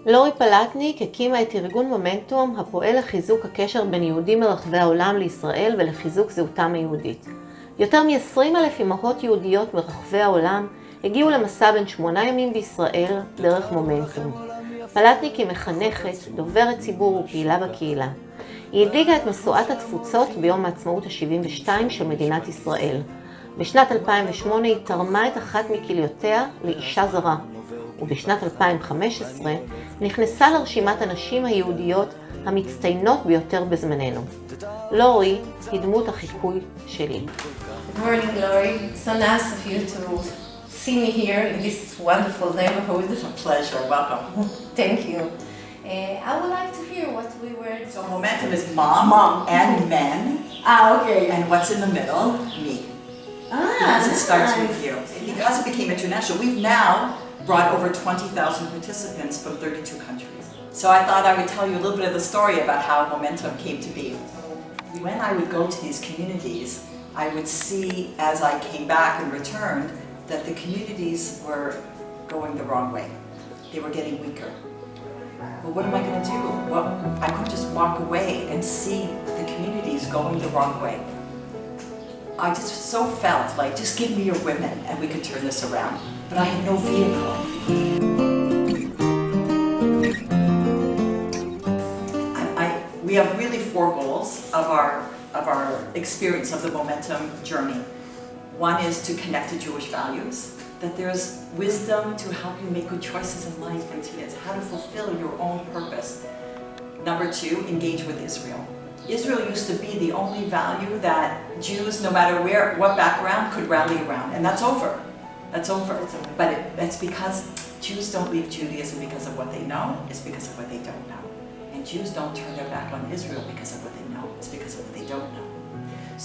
לורי פלטניק הקימה את ארגון מומנטום הפועל לחיזוק הקשר בין יהודים מרחבי העולם לישראל ולחיזוק זהותם היהודית. יותר מ-20,000 אמהות יהודיות מרחבי העולם הגיעו למסע בין 8 ימים בישראל דרך מומנטום. פלטניק היא מחנכת, דוברת ציבור ופעילה בקהילה. היא הדליקה את משואת התפוצות ביום העצמאות ה-72 של מדינת ישראל. בשנת 2008 היא תרמה את אחת מכליותיה לאישה זרה, ובשנת 2015 נכנסה לרשימת הנשים היהודיות המצטיינות ביותר בזמננו. לורי היא דמות החיקוי שלי. Good morning, Lori. So nice of you to see me here in this wonderful neighborhood. It's a pleasure. Welcome. Thank you. I would like to hear what we were... So Momentum is mom and men. Okay. And what's in the middle? Me. Because it starts with you. Because it became international, we've now brought over 20,000 participants from 32 countries. So I thought I would tell you a little bit of the story about how Momentum came to be. When I would go to these communities, I would see, as I came back and returned, that the communities were going the wrong way. They were getting weaker. Well, what am I going to do? Well, I couldn't just walk away and see the communities going the wrong way. I just so felt like, just give me your women and we can turn this around. But I had no vehicle. We have really 4 goals of our experience of the Momentum journey. One is to connect to Jewish values, that there's wisdom to help you make good choices in life, and it's how to fulfill your own purpose. Number 2, engage with Israel. Israel used to be the only value that Jews, no matter what background, could rally around, and that's over. That's over. But that's because Jews don't leave Judaism because of what they know, it's because of what they don't know. And Jews don't turn their back on Israel because of what they know, it's because of what they don't know.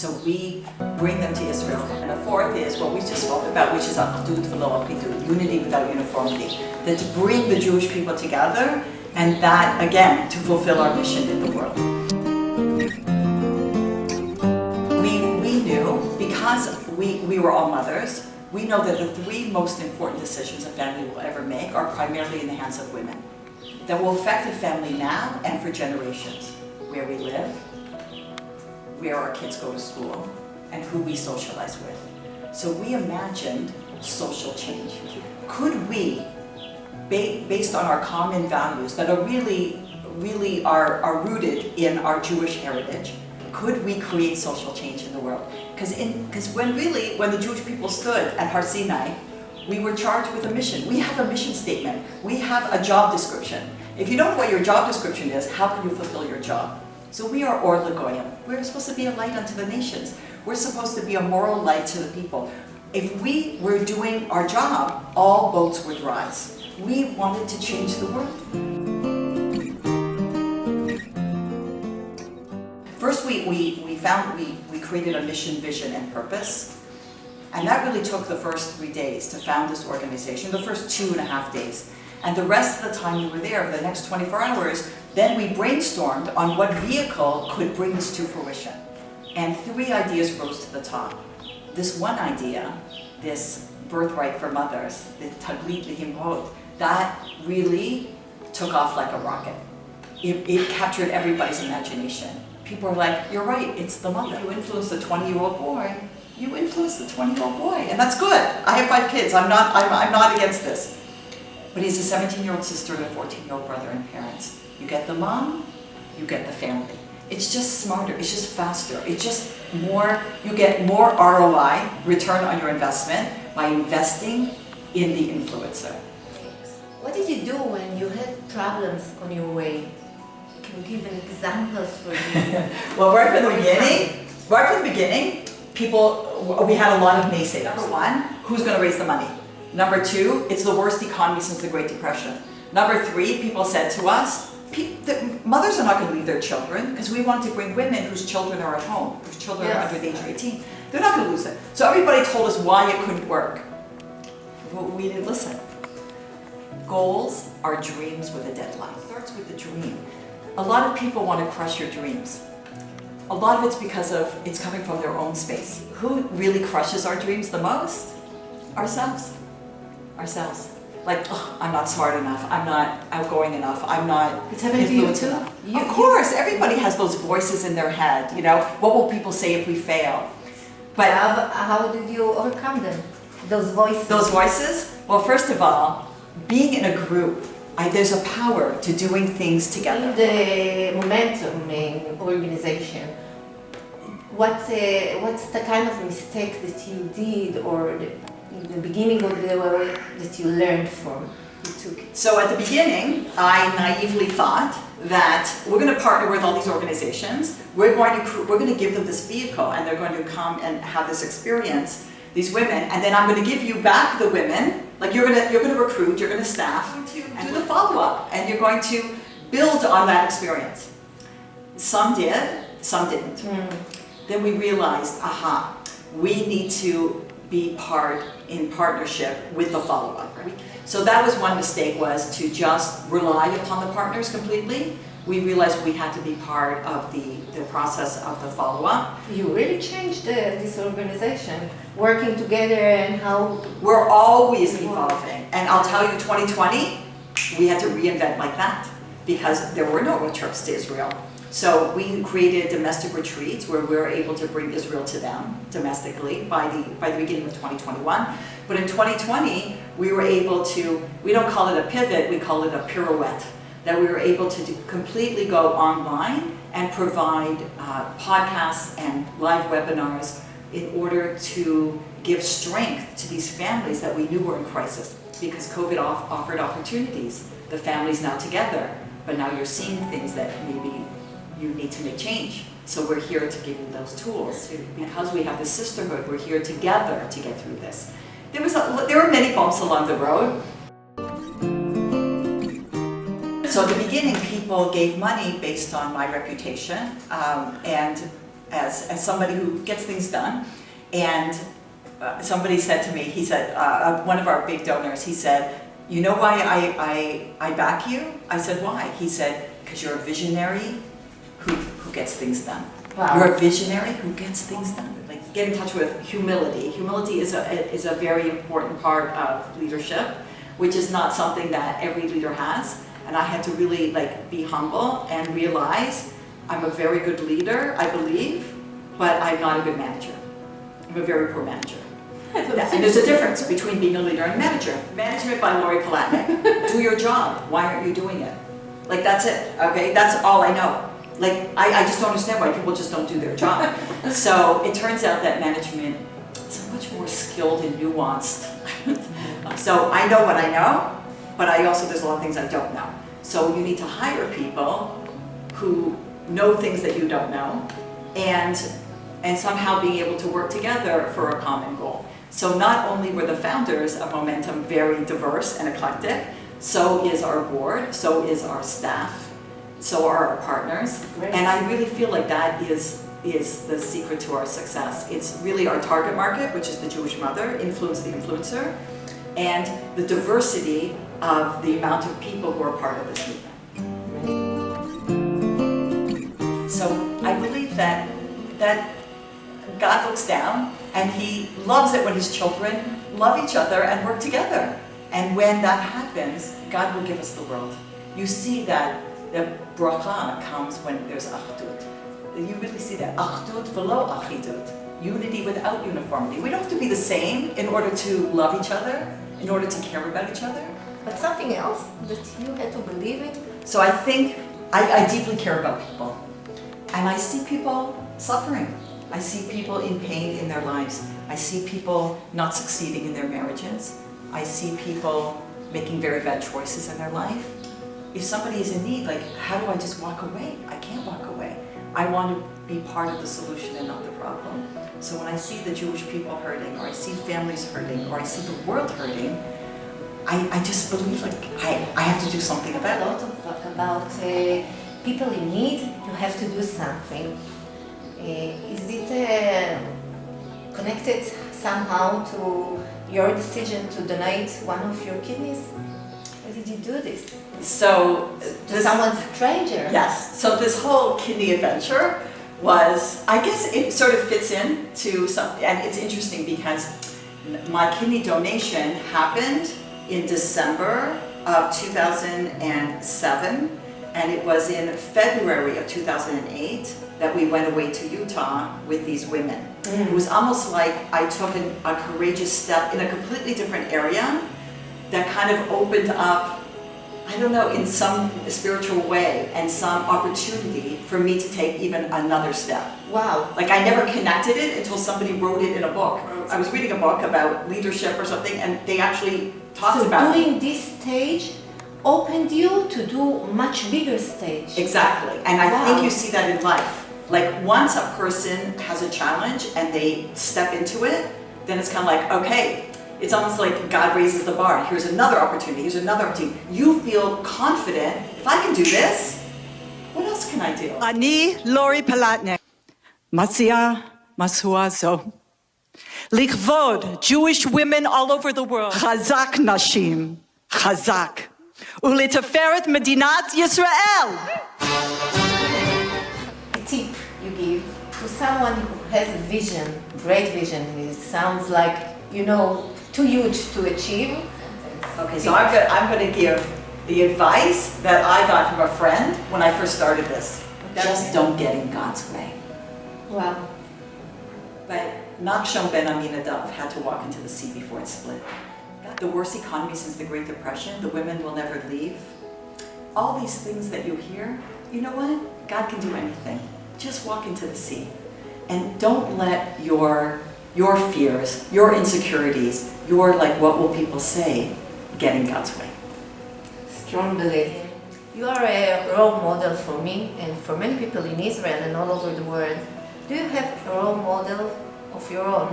So we bring them to Israel. And the 4th is what we just spoke about, which is achdut v'lo achidut, unity without uniformity. That to bring the Jewish people together, and that, again, to fulfill our mission in the world. We knew, because we were all mothers, we know that the 3 most important decisions a family will ever make are primarily in the hands of women. That will affect the family now and for generations. Where we live, where our kids go to school, and who we socialize with. So we imagined social change. Could we, based on our common values that are really are rooted in our Jewish heritage, could we create social change in the world? Because when the Jewish people stood at Har Sinai, we were charged with a mission. We have a mission statement. We have a job description. If you don't know what your job description is, how can you fulfill your job? So we are Or L'Goyim. We're supposed to be a light unto the nations. We're supposed to be a moral light to the people. If we were doing our job, all boats would rise. We wanted to change the world. First, we created a mission, vision, and purpose. And that really took the first 3 days to found this organization, the first 2.5 days. And the rest of the time we were there, for the next 24 hours, then we brainstormed on what vehicle could bring this to fruition. And 3 ideas rose to the top. This one idea, this birthright for mothers, the Taglit L'Himhot, that really took off like a rocket. It captured everybody's imagination. People are like, you're right, it's the mother. You influence the 20-year-old boy, you influence the 20-year-old boy, and that's good. I have 5 kids, I'm not against this. But he's a 17-year-old sister and a 14-year-old brother and parents. You get the mom, you get the family. It's just smarter, it's just faster, it's just more, you get more ROI, return on your investment, by investing in the influencer. What did you do when you had problems on your way? Can you give an example for this? Well, right from the beginning, we had a lot of naysayers. Number 1, who's going to raise the money? Number 2, it's the worst economy since the Great Depression. Number 3, people said to us, mothers are not going to leave their children, because we wanted to bring women whose children are at home, whose children are under the age of 18. They're not going to lose it. So everybody told us why it couldn't work. But we didn't listen. Goals are dreams with a deadline. It starts with the dream. A lot of people want to crush your dreams. A lot of it's because it's coming from their own space. Who really crushes our dreams the most? Ourselves. Like, oh, I'm not smart enough, I'm not outgoing enough, I'm not It's happened to you influenced too? enough. Of course, everybody has those voices in their head, you know, what will people say if we fail? But How did you overcome them? Those voices? those voices, well, first of all, being in a group, there's a power to doing things together. In the momentum in organization, what's the kind of mistake that you did, or in the beginning of the way that you learned from? You took it? So at the beginning, I naively thought that we're going to partner with all these organizations. We're going to give them this vehicle, and they're going to come and have this experience, these women, and then I'm going to give you back the women. Like you're going to recruit, you're going to staff, to do the follow-up, and you're going to build on that experience. Some did, some didn't. Then we realized, aha, we need to be in partnership with the follow-up. So that was one mistake, was to just rely upon the partners completely. We realized we had to be part of the process of the follow-up. You really changed this organization, working together, and how... We're always evolving. And I'll tell you, 2020, we had to reinvent like that because there were no road trips to Israel. So we created domestic retreats where we were able to bring Israel to them domestically by the beginning of 2021. But in 2020, we were able to, we don't call it a pivot, we call it a pirouette, that we were able to completely go online and provide podcasts and live webinars in order to give strength to these families that we knew were in crisis, because COVID offered opportunities. The family's now together, but now you're seeing things that maybe you need to make change. So we're here to give you those tools. Because we have this sisterhood, we're here together to get through this. There were many bumps along the road. So at the beginning, people gave money based on my reputation and as somebody who gets things done. And somebody said to me, he said, one of our big donors, he said, you know why I back you? I said, why? He said, because you're a visionary who gets things done. Wow. You're a visionary who gets things done. Like, get in touch with humility. Humility is a very important part of leadership, which is not something that every leader has. And I had to really be humble and realize I'm a very good leader, I believe, but I'm not a good manager. I'm a very poor manager. And there's a difference between being a leader and a manager. Management by Lori Palatnik. Do your job. Why aren't you doing it? That's it, okay? That's all I know. I just don't understand why people just don't do their job. So it turns out that management is much more skilled and nuanced. So I know what I know, but there's a lot of things I don't know. So you need to hire people who know things that you don't know, and somehow being able to work together for a common goal. So not only were the founders of Momentum very diverse and eclectic, so is our board, so is our staff, so are our partners. Great. And I really feel like that is the secret to our success. It's really our target market, which is the Jewish mother, influence the influencer, and the diversity of the amount of people who are part of this movement. So I believe that God looks down and He loves it when His children love each other and work together. And when that happens, God will give us the world. You see that the bracha comes when there's achdut. You really see that. Achdut v'lo achidut. Unity without uniformity. We don't have to be the same in order to love each other, in order to care about each other. But something else that you had to believe in? So I think I deeply care about people. And I see people suffering. I see people in pain in their lives. I see people not succeeding in their marriages. I see people making very bad choices in their life. If somebody is in need, how do I just walk away? I can't walk away. I want to be part of the solution and not the problem. So when I see the Jewish people hurting, or I see families hurting, or I see the world hurting, I just believe I have to do something about it. About people in need, you have to do something. Is it connected somehow to your decision to donate one of your kidneys? How did you do this? So to someone stranger? Yes. So this whole kidney adventure was, I guess it sort of fits in to something, and it's interesting because my kidney donation happened in December of 2007, and it was in February of 2008 that we went away to Utah with these women. It was almost like I took a courageous step in a completely different area that kind of opened up, I don't know, in some spiritual way and some opportunity for me to take even another step. Wow. Like I never connected it until somebody wrote it in a book. I was reading a book about leadership or something, and they actually talked about doing this stage opened you to do much bigger stage. Exactly, and I think you see that in life. Like once a person has a challenge and they step into it, then it's kind of like, okay, it's almost like God raises the bar. Here's another opportunity, here's another opportunity. You feel confident, if I can do this, what else can I do? אני לורי פלטניק, מציעה מסוע זו. לכבוד Jewish women all over the world. חזק נשים, חזק. ולתפארת מדינת ישראל. A tip you give to someone who has a vision, great vision, it sounds like, you know, too huge to achieve. Okay, so I'm going to give the advice that I got from a friend when I first started this. Just don't get in God's way. Wow. But Nachshon ben Aminadav had to walk into the sea before it split. The worst economy since the Great Depression, the women will never leave. All these things that you hear, you know what? God can do anything. Just walk into the sea. And don't let your fears, your insecurities, your like what will people say, get in God's way. Strong belief. You are a role model for me and for many people in Israel and all over the world. Do you have a role model of your own?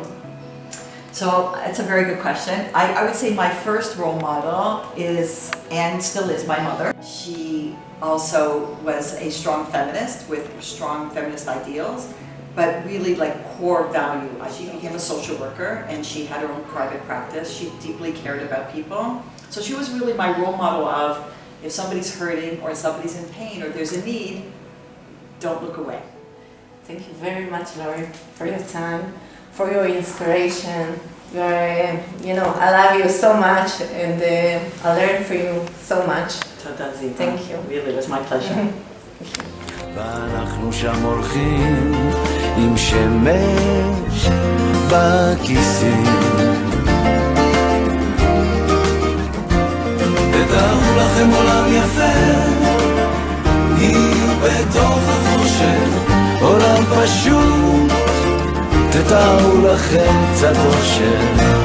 So it's a very good question. I would say my first role model is, and still is, my mother. She also was a strong feminist with strong feminist ideals, but really like core value. She became a social worker and she had her own private practice. She deeply cared about people. So she was really my role model of if somebody's hurting or somebody's in pain or there's a need, don't look away. Thank you very much, Lori, for your time, for your inspiration. You're, you know, I love you so much and I learned from you so much. Thank you. Really, it was my pleasure. ואנחנו שם הולכים עם שמש בכיסים. תתארו לכם עולם יפה, יהיו בתוך החושך, עולם פשוט, תתארו לכם קצת אושר.